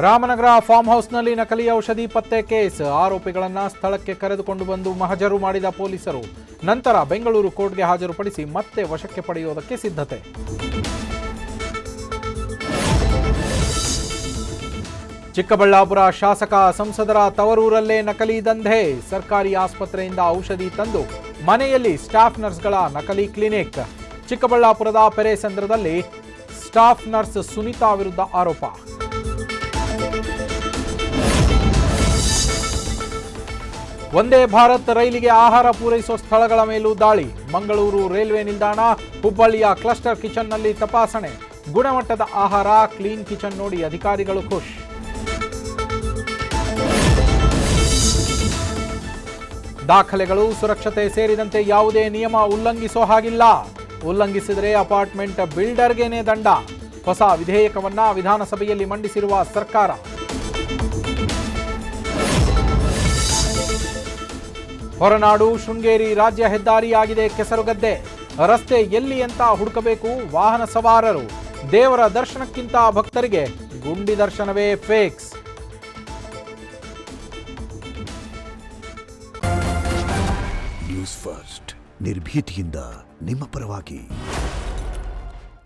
Ramanagara form ಹೌಸ್ನಲ್ಲಿ ನಕಲಿ ಔಷಧಿ ಪತ್ತೆ ಕೇಸ್. ಆರೋಪಿಗಳನ್ನು ಸ್ಥಳಕ್ಕೆ ಕರೆದುಕೊಂಡು ಬಂದು ಮಹಜರು ಮಾಡಿದ ಪೊಲೀಸರು. ನಂತರ ಬೆಂಗಳೂರು ಕೋರ್ಟ್ಗೆ ಹಾಜರುಪಡಿಸಿ ಮತ್ತೆ ವಶಕ್ಕೆ ಪಡೆಯುವುದಕ್ಕೆ ಸಿದ್ಧತೆ. ಚಿಕ್ಕಬಳ್ಳಾಪುರ ಶಾಸಕ ಸಂಸದರ ತವರೂರಲ್ಲೇ ನಕಲಿ ದಂಧೆ. ಸರ್ಕಾರಿ ಆಸ್ಪತ್ರೆಯಿಂದ ಔಷಧಿ ತಂದು ಮನೆಯಲ್ಲಿ ಸ್ಟಾಫ್ ನರ್ಸ್ಗಳ ನಕಲಿ ಕ್ಲಿನಿಕ್. ಚಿಕ್ಕಬಳ್ಳಾಪುರದ ಪೆರೇಸಂದ್ರದಲ್ಲಿ ಸ್ಟಾಫ್ ನರ್ಸ್ ಸುನೀತಾ ವಿರುದ್ಧ ಆರೋಪ. ವಂದೇ ಭಾರತ್ ರೈಲಿಗೆ ಆಹಾರ ಪೂರೈಸುವ ಸ್ಥಳಗಳ ಮೇಲೂ ದಾಳಿ. ಮಂಗಳೂರು ರೈಲ್ವೆ ನಿಲ್ದಾಣ, ಹುಬ್ಬಳ್ಳಿಯ ಕ್ಲಸ್ಟರ್ ಕಿಚನ್ನಲ್ಲಿ ತಪಾಸಣೆ. ಗುಣಮಟ್ಟದ ಆಹಾರ, ಕ್ಲೀನ್ ಕಿಚನ್ ನೋಡಿ ಅಧಿಕಾರಿಗಳು ಖುಷ್. ದಾಖಲೆಗಳು, ಸುರಕ್ಷತೆ ಸೇರಿದಂತೆ ಯಾವುದೇ ನಿಯಮ ಉಲ್ಲಂಘಿಸೋ ಹಾಗಿಲ್ಲ. ಉಲ್ಲಂಘಿಸಿದರೆ ಅಪಾರ್ಟ್ಮೆಂಟ್ ಬಿಲ್ಡರ್ಗೇನೆ ದಂಡ. ಹೊಸ ವಿಧೇಯಕವನ್ನ ವಿಧಾನಸಭೆಯಲ್ಲಿ ಮಂಡಿಸಿರುವ ಸರ್ಕಾರ. ಹೊರನಾಡು ಶೃಂಗೇರಿ ರಾಜ್ಯ ಹೆದ್ದಾರಿಯಾಗಿದೆ ಕೆಸರುಗದ್ದೆ. ರಸ್ತೆ ಎಲ್ಲಿ ಅಂತ ಹುಡುಕಬೇಕು ವಾಹನ ಸವಾರರು. ದೇವರ ದರ್ಶನಕ್ಕಿಂತ ಭಕ್ತರಿಗೆ ಗುಂಡಿ ದರ್ಶನವೇ ಫೇಕ್ಸ್. ನ್ಯೂಸ್ ಫಸ್ಟ್ ನಿರ್ಭೀತಿಯಿಂದ ನಿಮ್ಮ ಪರವಾಗಿ.